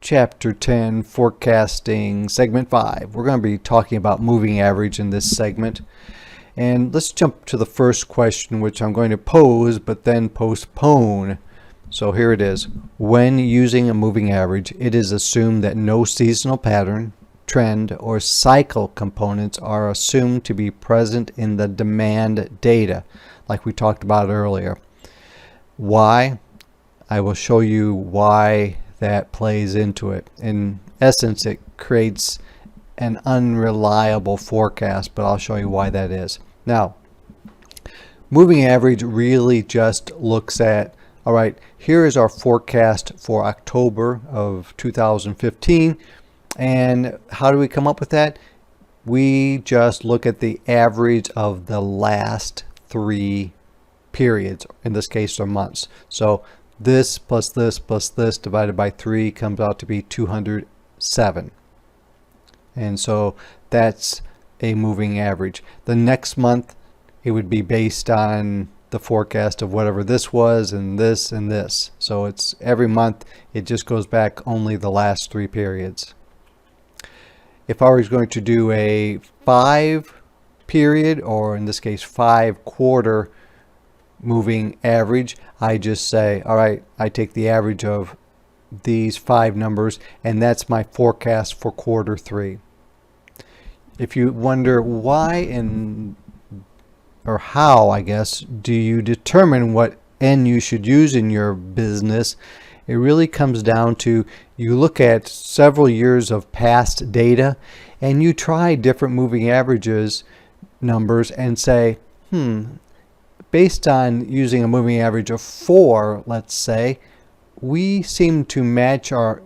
Chapter 10, Forecasting, Segment 5. We're going to be talking about moving average in this segment. And let's jump to the first question, which I'm going to pose, but then postpone. So here it is. When using a moving average, it is assumed that no seasonal pattern, trend, or cycle components are assumed to be present in the demand data, like we talked about earlier. Why? I will show you why that plays into it. In essence, it creates an unreliable forecast, but I'll show you why that is. Now, moving average really just looks at, all right, here is our forecast for October of 2015. And how do we come up with that? We just look at the average of the last 3 periods, in this case, or months. So this plus this plus this divided by 3 comes out to be 207. And so that's a moving average. The next month, it would be based on the forecast of whatever this was and this and this. So it's every month, it just goes back only the last 3 periods. If I was going to do a 5 period, or in this case 5 quarter moving average, I just say, all right, I take the average of these 5 numbers, and that's my forecast for quarter 3. If you wonder why or how, I guess, do you determine what N you should use in your business, it really comes down to you look at several years of past data and you try different moving averages numbers and say, based on using a moving average of 4, let's say, we seem to match our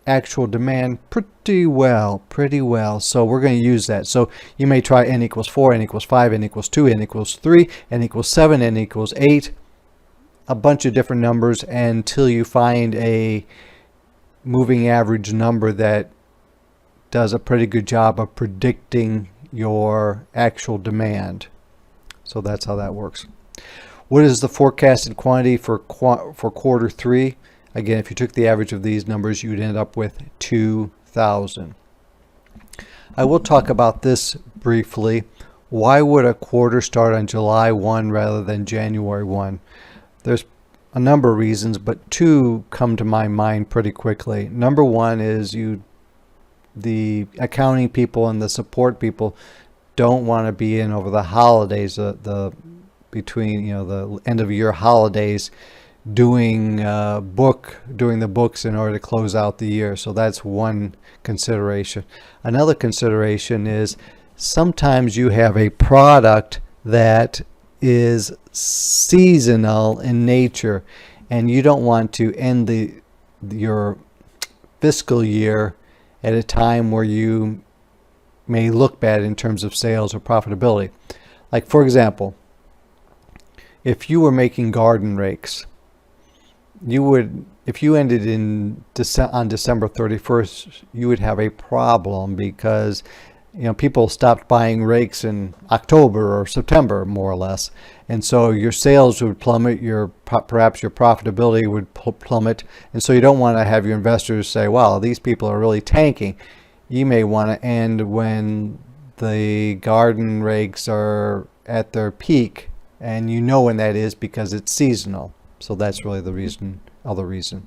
actual demand pretty well. So we're going to use that. So you may try N equals 4, N equals 5, N equals 2, N equals 3, N equals 7, N equals 8, a bunch of different numbers until you find a moving average number that does a pretty good job of predicting your actual demand. So that's how that works. What is the forecasted quantity for quarter 3? Again, if you took the average of these numbers, you'd end up with 2,000. I will talk about this briefly. Why would a quarter start on July 1 rather than January 1? There's a number of reasons, but 2 come to my mind pretty quickly. Number 1 is the accounting people and the support people don't want to be in over the holidays, between the end of year holidays, doing the books in order to close out the year. So that's one consideration. Another consideration is sometimes you have a product that is seasonal in nature, and you don't want to end your fiscal year at a time where you may look bad in terms of sales or profitability. Like, for example, if you were making garden rakes, if you ended on December 31st, you would have a problem because people stopped buying rakes in October or September, more or less, and so your sales would plummet. Perhaps your profitability would plummet, and so you don't want to have your investors say, "Wow, these people are really tanking." You may want to end when the garden rakes are at their peak, and you know when that is because it's seasonal. So that's really the other reason.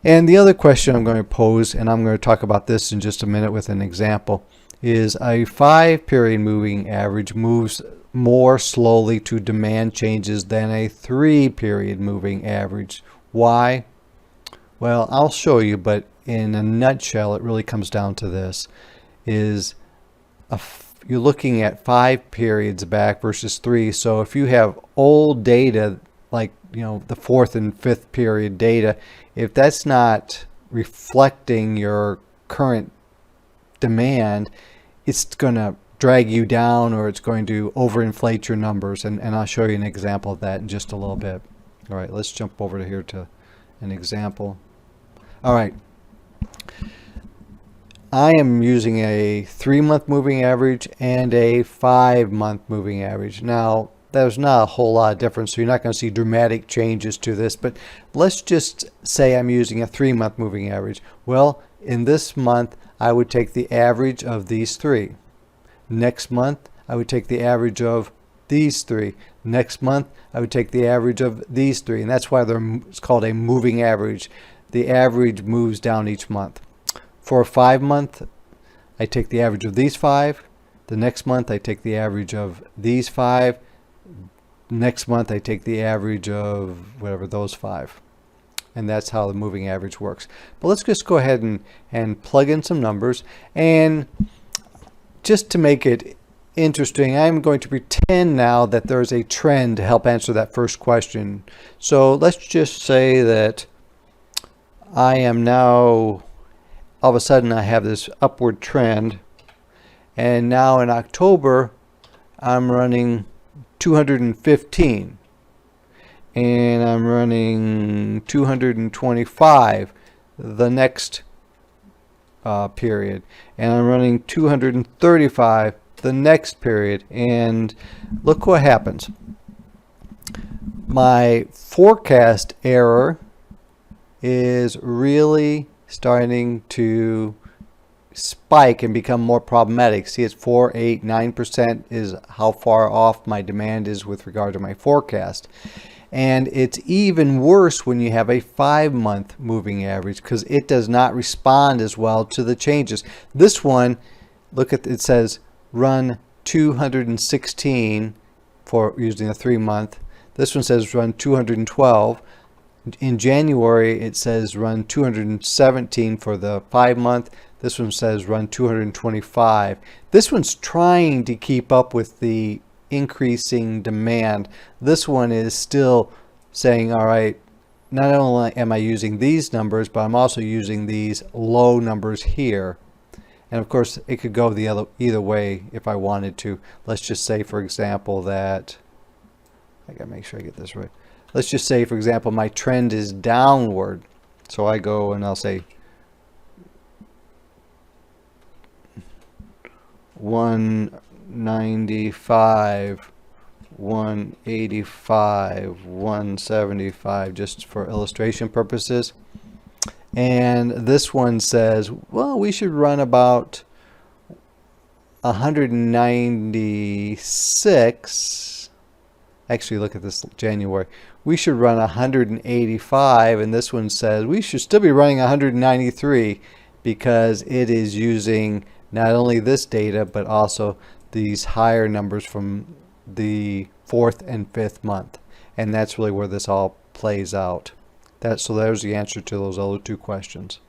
And the other question I'm going to pose, and I'm going to talk about this in just a minute with an example, is a 5-period moving average moves more slowly to demand changes than a 3-period moving average. Why? Well, I'll show you, but in a nutshell, it really comes down to this, is you're looking at 5 periods back versus 3. So if you have old data, like the 4th and 5th period data, if that's not reflecting your current demand, it's going to drag you down, or it's going to overinflate your numbers. And I'll show you an example of that in just a little bit. All right, let's jump over to here to an example. All right. I am using a 3-month moving average and a 5-month moving average. Now, there's not a whole lot of difference, so you're not going to see dramatic changes to this. But let's just say I'm using a 3-month moving average. Well, in this month, I would take the average of these 3. Next month, I would take the average of these 3. Next month, I would take the average of these 3. And that's why it's called a moving average. The average moves down each month. For a 5-month, I take the average of these 5. The next month, I take the average of these 5. Next month, I take the average of whatever those 5. And that's how the moving average works. But let's just go ahead and plug in some numbers. And just to make it interesting, I'm going to pretend now that there's a trend to help answer that first question. So let's just say that I am now, all of a sudden I have this upward trend, and now in October I'm running 215, and I'm running 225 the next period, and I'm running 235 the next period, and look what happens. My forecast error is really starting to spike and become more problematic. See, it's 4, 8, 9% is how far off my demand is with regard to my forecast. And it's even worse when you have a 5-month moving average, because it does not respond as well to the changes. This one, look at it, says run 216 for using a 3-month. This one says run 212. In January, it says run 217 for the 5-month. This one says run 225. This one's trying to keep up with the increasing demand. This one is still saying, all right, not only am I using these numbers, but I'm also using these low numbers here. And of course, it could go the either way if I wanted to. Let's just say, for example, that I gotta make sure I get this right. Let's just say, for example, my trend is downward. So I go and I'll say 195, 185, 175, just for illustration purposes. And this one says, well, we should run about 196. Actually, look at this January. We should run 185, and this one says we should still be running 193, because it is using not only this data but also these higher numbers from the 4th and 5th month. And that's really where this all plays out. So there's the answer to those other 2 questions.